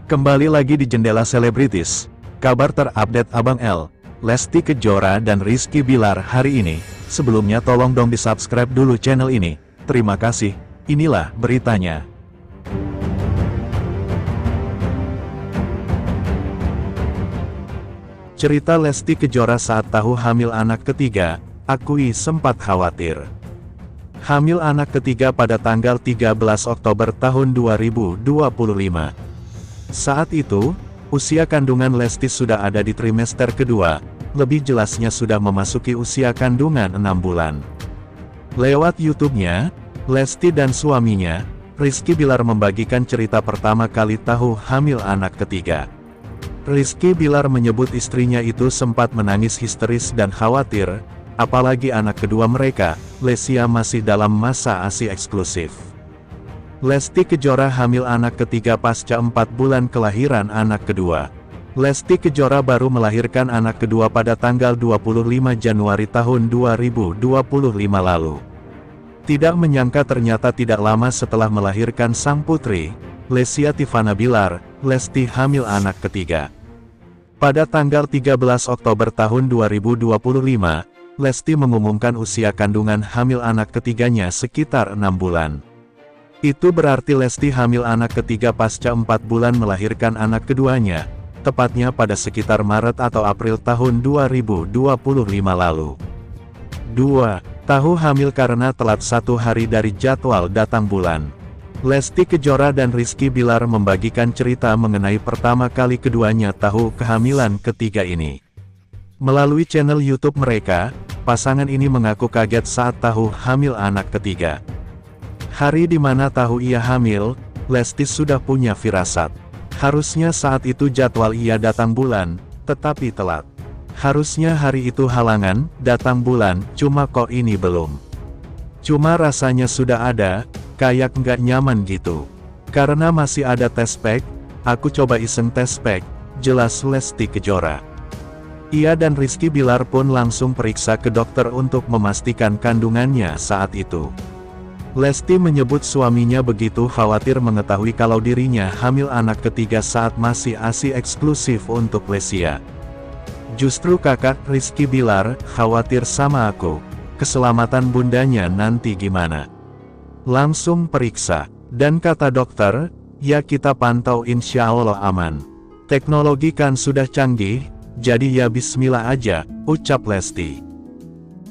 Kembali lagi di Jendela Selebritis, kabar terupdate Abang L, Lesti Kejora dan Rizky Bilar hari ini. Sebelumnya tolong dong di subscribe dulu channel ini. Terima kasih, inilah beritanya. Cerita Lesti Kejora saat tahu hamil anak ketiga, akui sempat khawatir. Hamil anak ketiga pada tanggal 13 Oktober tahun 2025. Saat itu, usia kandungan Lesti sudah ada di trimester kedua, lebih jelasnya sudah memasuki usia kandungan 6 bulan. Lewat YouTube-nya, Lesti dan suaminya, Rizky Bilar membagikan cerita pertama kali tahu hamil anak ketiga. Rizky Bilar menyebut istrinya itu sempat menangis histeris dan khawatir, apalagi anak kedua mereka, Lesya masih dalam masa ASI eksklusif. Lesti Kejora hamil anak ketiga pasca 4 bulan kelahiran anak kedua. Lesti Kejora baru melahirkan anak kedua pada tanggal 25 Januari tahun 2025 lalu. Tidak menyangka ternyata tidak lama setelah melahirkan sang putri, Lesya Tivana Bilar, Lesti hamil anak ketiga. Pada tanggal 13 Oktober tahun 2025, Lesti mengumumkan usia kandungan hamil anak ketiganya sekitar 6 bulan. Itu berarti Lesti hamil anak ketiga pasca 4 bulan melahirkan anak keduanya, tepatnya pada sekitar Maret atau April tahun 2025 lalu. 2. Tahu hamil karena telat 1 hari dari jadwal datang bulan. Lesti Kejora dan Rizky Bilar membagikan cerita mengenai pertama kali keduanya tahu kehamilan ketiga ini. Melalui channel YouTube mereka, pasangan ini mengaku kaget saat tahu hamil anak ketiga. Hari di mana tahu ia hamil, Lesti sudah punya firasat. Harusnya saat itu jadwal ia datang bulan, tetapi telat. Harusnya hari itu halangan, datang bulan, cuma kok ini belum. Cuma rasanya sudah ada, kayak nggak nyaman gitu. Karena masih ada test pack, aku coba iseng test pack, jelas Lesti Kejora. Ia dan Rizky Bilar pun langsung periksa ke dokter untuk memastikan kandungannya saat itu. Lesti menyebut suaminya begitu khawatir mengetahui kalau dirinya hamil anak ketiga saat masih ASI eksklusif untuk Lesya. Justru kakak Rizky Bilar khawatir sama aku, keselamatan bundanya nanti gimana. Langsung periksa, dan kata dokter, ya kita pantau insya Allah aman. Teknologi kan sudah canggih, jadi ya bismillah aja, ucap Lesti.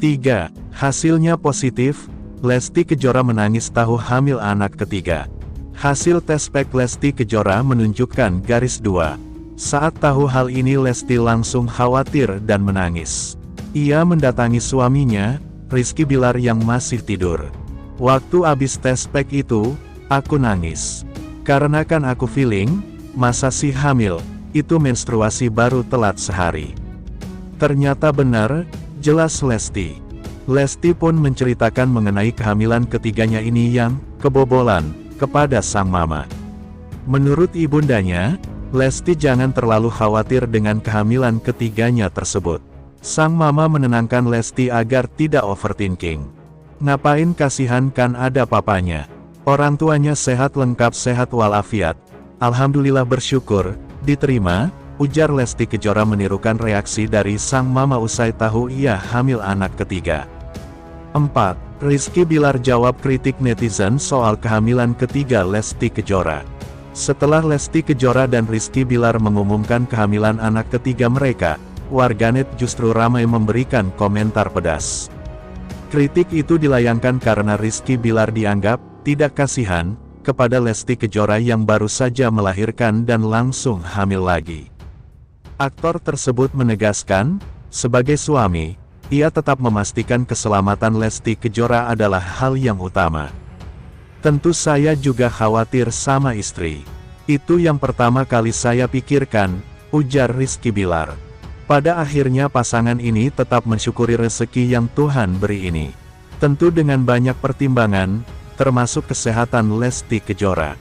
3. Hasilnya positif, Lesti Kejora menangis tahu hamil anak ketiga. Hasil tes pack Lesti Kejora menunjukkan garis 2. Saat tahu hal ini Lesti langsung khawatir dan menangis. Ia mendatangi suaminya, Rizky Bilar yang masih tidur. Waktu abis tes pack itu, aku nangis. Karena kan aku feeling, masa sih hamil, itu menstruasi baru telat sehari. Ternyata benar, jelas Lesti. Lesti pun menceritakan mengenai kehamilan ketiganya ini yang kebobolan kepada sang mama. Menurut ibundanya, Lesti jangan terlalu khawatir dengan kehamilan ketiganya tersebut. Sang mama menenangkan Lesti agar tidak overthinking. Ngapain kasihan, kan ada papanya. Orang tuanya sehat lengkap sehat walafiat. Alhamdulillah bersyukur, diterima, ujar Lesti Kejora menirukan reaksi dari sang mama usai tahu ia hamil anak ketiga. 4. Rizky Bilar jawab kritik netizen soal kehamilan ketiga Lesti Kejora. Setelah Lesti Kejora dan Rizky Bilar mengumumkan kehamilan anak ketiga mereka, warganet justru ramai memberikan komentar pedas. Kritik itu dilayangkan karena Rizky Bilar dianggap tidak kasihan kepada Lesti Kejora yang baru saja melahirkan dan langsung hamil lagi. Aktor tersebut menegaskan, sebagai suami, ia tetap memastikan keselamatan Lesti Kejora adalah hal yang utama. Tentu saya juga khawatir sama istri. Itu yang pertama kali saya pikirkan, ujar Rizky Bilar. Pada akhirnya pasangan ini tetap mensyukuri rezeki yang Tuhan beri ini. Tentu dengan banyak pertimbangan, termasuk kesehatan Lesti Kejora.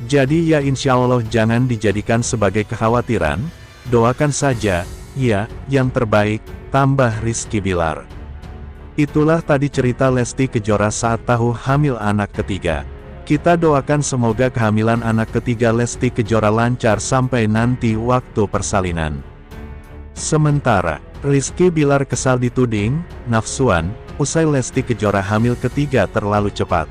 Jadi ya insya Allah jangan dijadikan sebagai kekhawatiran, doakan saja, ya, yang terbaik, tambah Rizky Bilar. Itulah tadi cerita Lesti Kejora saat tahu hamil anak ketiga. Kita doakan semoga kehamilan anak ketiga Lesti Kejora lancar sampai nanti waktu persalinan. Sementara, Rizky Bilar kesal dituding nafsuan usai Lesti Kejora hamil ketiga terlalu cepat.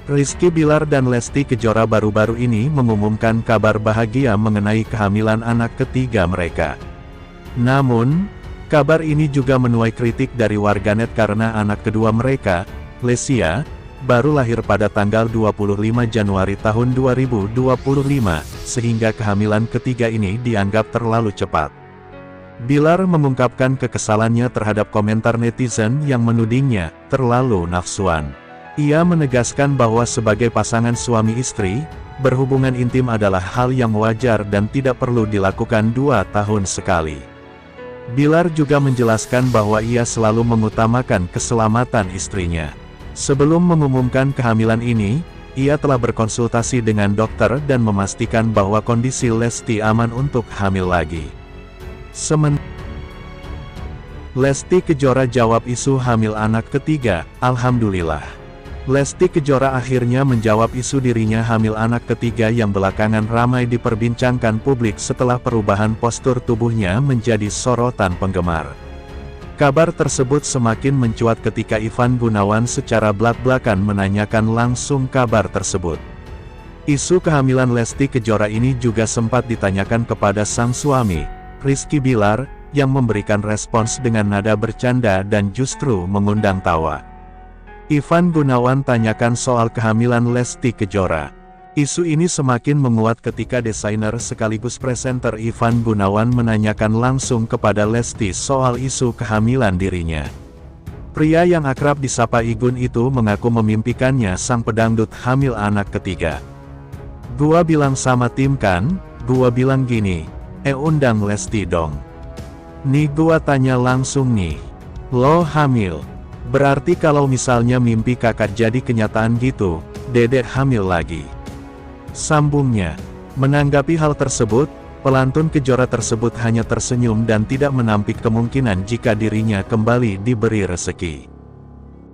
Rizky Bilar dan Lesti Kejora baru-baru ini mengumumkan kabar bahagia mengenai kehamilan anak ketiga mereka. Namun, kabar ini juga menuai kritik dari warganet karena anak kedua mereka, Lesya, baru lahir pada tanggal 25 Januari tahun 2025, sehingga kehamilan ketiga ini dianggap terlalu cepat. Bilar mengungkapkan kekesalannya terhadap komentar netizen yang menudingnya terlalu nafsuan. Ia menegaskan bahwa sebagai pasangan suami istri, berhubungan intim adalah hal yang wajar dan tidak perlu dilakukan 2 tahun sekali. Bilar juga menjelaskan bahwa ia selalu mengutamakan keselamatan istrinya. Sebelum mengumumkan kehamilan ini, ia telah berkonsultasi dengan dokter dan memastikan bahwa kondisi Lesti aman untuk hamil lagi. Lesti Kejora jawab isu hamil anak ketiga, alhamdulillah. Lesti Kejora akhirnya menjawab isu dirinya hamil anak ketiga yang belakangan ramai diperbincangkan publik setelah perubahan postur tubuhnya menjadi sorotan penggemar. Kabar tersebut semakin mencuat ketika Ivan Gunawan secara blak-blakan menanyakan langsung kabar tersebut. Isu kehamilan Lesti Kejora ini juga sempat ditanyakan kepada sang suami, Rizky Bilar, yang memberikan respons dengan nada bercanda dan justru mengundang tawa. Ivan Gunawan tanyakan soal kehamilan Lesti Kejora. Isu ini semakin menguat ketika desainer sekaligus presenter Ivan Gunawan menanyakan langsung kepada Lesti soal isu kehamilan dirinya. Pria yang akrab disapa Igun itu mengaku memimpikannya sang pedangdut hamil anak ketiga. "Gua bilang sama tim kan, gua bilang gini, undang Lesti dong. Nih gua tanya langsung nih, lo hamil? Berarti kalau misalnya mimpi kakak jadi kenyataan gitu, dedek hamil lagi." Sambungnya, menanggapi hal tersebut, pelantun Kejora tersebut hanya tersenyum dan tidak menampik kemungkinan jika dirinya kembali diberi rezeki.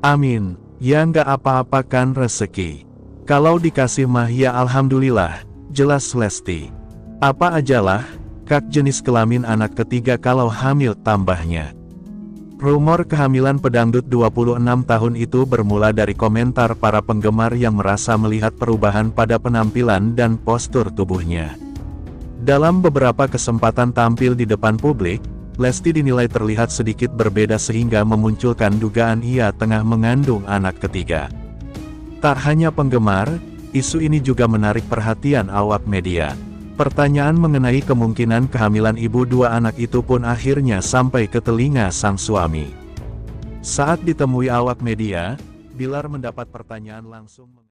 Amin, ya nggak apa-apa kan rezeki. Kalau dikasih mah ya alhamdulillah, jelas Lesti. Apa ajalah, kak jenis kelamin anak ketiga kalau hamil tambahnya. Rumor kehamilan pedangdut 26 tahun itu bermula dari komentar para penggemar yang merasa melihat perubahan pada penampilan dan postur tubuhnya. Dalam beberapa kesempatan tampil di depan publik, Lesti dinilai terlihat sedikit berbeda sehingga memunculkan dugaan ia tengah mengandung anak ketiga. Tak hanya penggemar, isu ini juga menarik perhatian awak media. Pertanyaan mengenai kemungkinan kehamilan ibu dua anak itu pun akhirnya sampai ke telinga sang suami. Saat ditemui awak media, Bilar mendapat pertanyaan langsung.